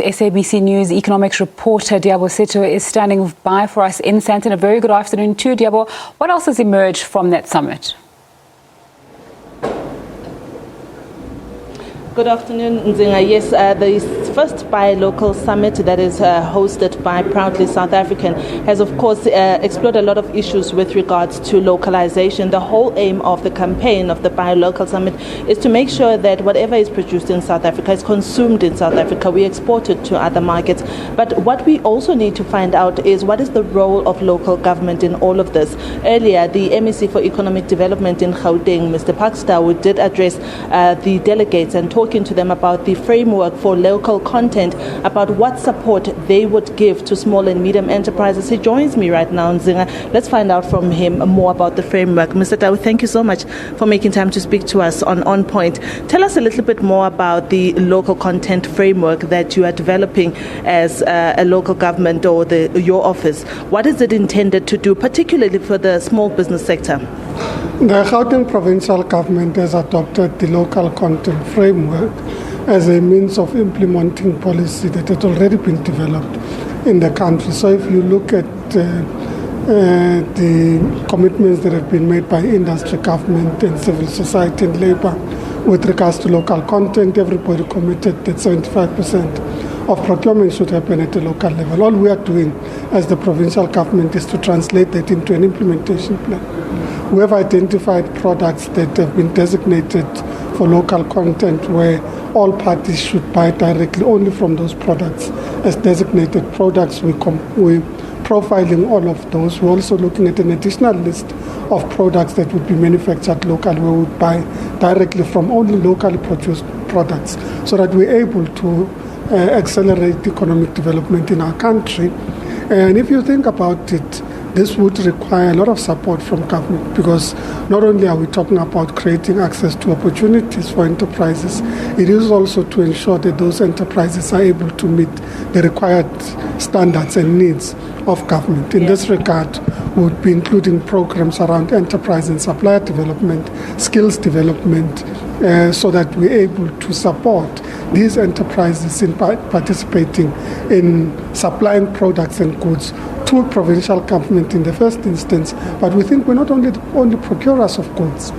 SABC News economics reporter Liabo Setho is standing by for us in Sandton. A very good afternoon to Liabo. What else has emerged from that summit? Good afternoon, Nzinga. Yes, the first Buy Local Summit that is hosted by Proudly South African has, of course, explored a lot of issues with regards to localization. The whole aim of the campaign of the Buy Local Summit is to make sure that whatever is produced in South Africa is consumed in South Africa. We export it to other markets. But what we also need to find out is what is the role of local government in all of this. Earlier, the MEC for Economic Development in Gauteng, Mr. Pakstawu, did address the delegates and talking to them about the framework for local content, about what support they would give to small and medium enterprises. He joins me right now, Nzinga. Let's find out from him more about the framework. Mr. Tawu, thank you so much for making time to speak to us on Point. Tell us a little bit more about the local content framework that you are developing as a local government or your office. What is it intended to do, particularly for the small business sector? The Gauteng provincial government has adopted the local content framework as a means of implementing policy that had already been developed in the country. So if you look at the commitments that have been made by industry, government and civil society and labour with regards to local content, everybody committed that 75% of procurement should happen at the local level. All we are doing as the provincial government is to translate that into an implementation plan. We have identified products that have been designated for local content where all parties should buy directly only from those products. As designated products, we're profiling all of those. We're also looking at an additional list of products that would be manufactured locally, where we would buy directly from only locally produced products, so that we're able to accelerate economic development in our country. And if you think about it, this would require a lot of support from government, because not only are we talking about creating access to opportunities for enterprises, it is also to ensure that those enterprises are able to meet the required standards and needs of government. In this regard, we would be including programs around enterprise and supplier development, skills development, so that we're able to support these enterprises in participating in supplying products and goods to provincial government in the first instance. But we think we're not only procurers of goods.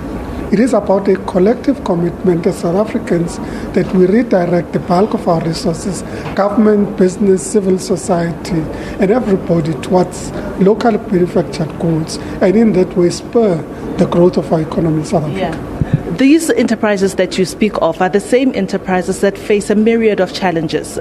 It is about a collective commitment as South Africans that we redirect the bulk of our resources, government, business, civil society, and everybody towards locally manufactured goods, and in that way spur the growth of our economy in South Africa. Yeah. These enterprises that you speak of are the same enterprises that face a myriad of challenges.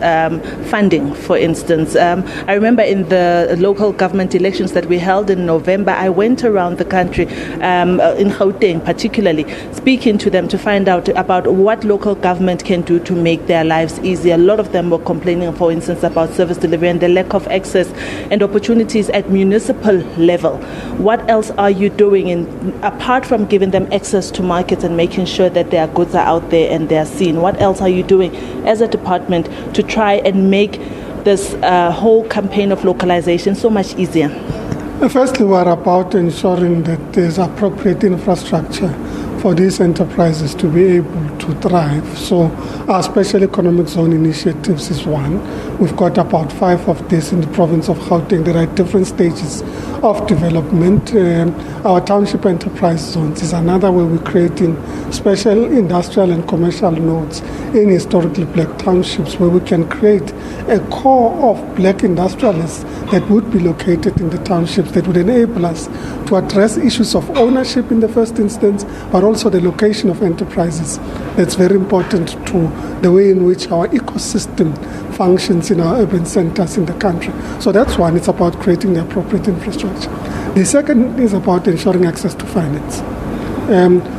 Funding, for instance. I remember in the local government elections that we held in November, I went around the country, in Gauteng particularly, speaking to them to find out about what local government can do to make their lives easier. A lot of them were complaining, for instance, about service delivery and the lack of access and opportunities at municipal level. What else are you doing apart from giving them access to markets and making sure that their goods are out there and they're seen? What else are you doing as a department to try and make this whole campaign of localization so much easier? Firstly, we are about ensuring that there's appropriate infrastructure for these enterprises to be able to thrive. So our special economic zone initiatives is one. We've got about 5 of these in the province of Gauteng. There are different stages of development. Our township enterprise zones is another where we're creating special industrial and commercial nodes in historically black townships, where we can create a core of black industrialists that would be located in the townships, that would enable us to address issues of ownership in the first instance, but also the location of enterprises. That's very important to the way in which our ecosystem functions in our urban centers in the country. So that's one. It's about creating the appropriate infrastructure. The second is about ensuring access to finance.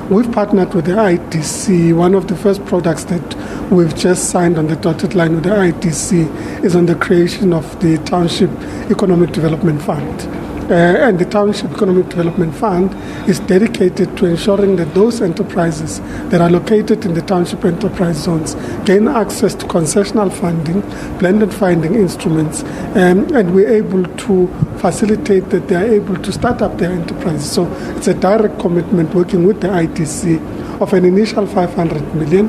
We've partnered with the IDC. One of the first products that we've just signed on the dotted line with the IDC is on the creation of the Township Economic Development Fund. And the Township Economic Development Fund is dedicated to ensuring that those enterprises that are located in the township enterprise zones gain access to concessional funding, blended funding instruments, and we're able to facilitate that they are able to start up their enterprises. So it's a direct commitment working with the ITC of an initial 500 million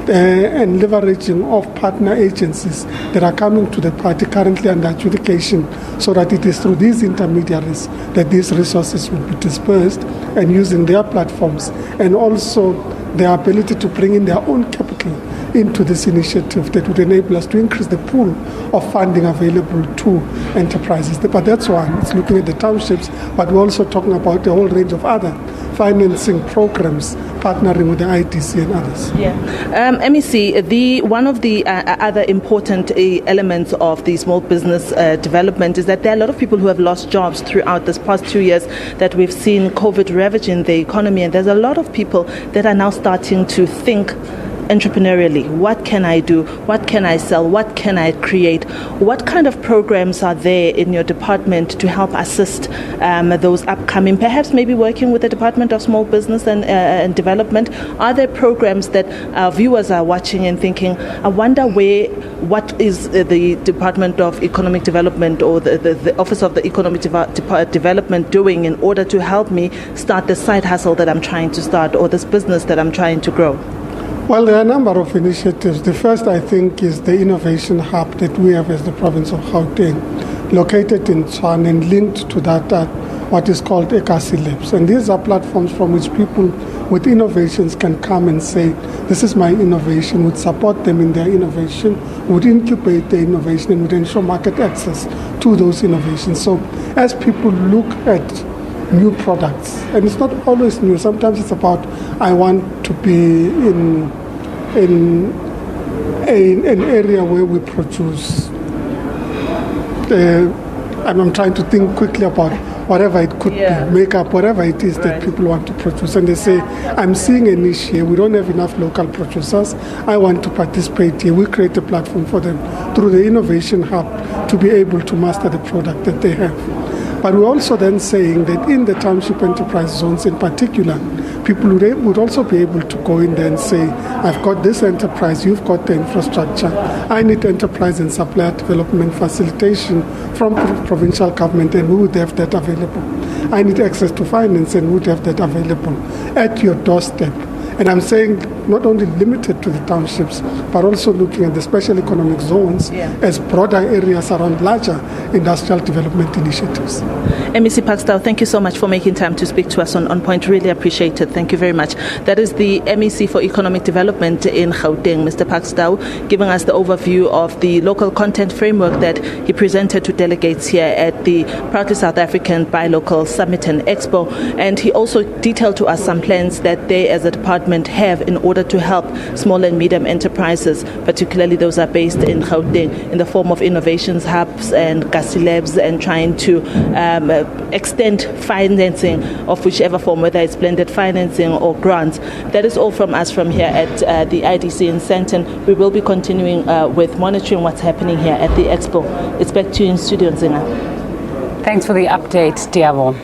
and leveraging of partner agencies that are coming to the party currently under adjudication, so that it is through these intermediaries that these resources will be dispersed, and using their platforms and also their ability to bring in their own capital into this initiative that would enable us to increase the pool of funding available to enterprises. But that's one, it's looking at the townships, but we're also talking about a whole range of other financing programs, partnering with the IDC and others. MEC, one of the other important elements of the small business development is that there are a lot of people who have lost jobs throughout this past 2 years that we've seen COVID ravaging the economy, and there's a lot of people that are now starting to think entrepreneurially. What can I do? What can I sell? What can I create? What kind of programs are there in your department to help assist those upcoming, perhaps maybe working with the Department of Small Business and Development? Are there programs that our viewers are watching and thinking, I wonder what is the Department of Economic Development or the Office of the Economic Development doing in order to help me start the side hustle that I'm trying to start or this business that I'm trying to grow? Well, there are a number of initiatives. The first, I think, is the innovation hub that we have as the province of Gauteng, located in Tshwane and linked to that what is called Ekasi Labs. And these are platforms from which people with innovations can come and say, this is my innovation, would support them in their innovation, would incubate their innovation, and would ensure market access to those innovations. So as people look at new products, and it's not always new, sometimes it's about, I want to be in an area where we produce, I'm trying to think quickly about whatever it could be, makeup, whatever it is that people want to produce. And they say, I'm seeing a niche here, we don't have enough local producers, I want to participate here. We create a platform for them through the Innovation Hub to be able to master the product that they have. But we're also then saying that in the township enterprise zones in particular, people would also be able to go in there and say, I've got this enterprise, you've got the infrastructure, I need enterprise and supplier development facilitation from provincial government, and we would have that available. I need access to finance, and we would have that available at your doorstep. And I'm saying not only limited to the townships, but also looking at the special economic zones as broader areas around larger industrial development initiatives. MEC Pakstow, thank you so much for making time to speak to us on Point. Really appreciate it. Thank you very much. That is the MEC for Economic Development in Gauteng, Mr. Pakstow, giving us the overview of the local content framework that he presented to delegates here at the Proudly South African Buy Local Summit and Expo. And he also detailed to us some plans that they as a department have in order to help small and medium enterprises, particularly those are based in Gauteng, in the form of innovations hubs and Gasi Labs, and trying to extend financing of whichever form, whether it's blended financing or grants. That is all from us from here at the IDC in Sandton. We will be continuing with monitoring what's happening here at the Expo. It's back to you in studio, Zinga. Thanks for the update, Liabo.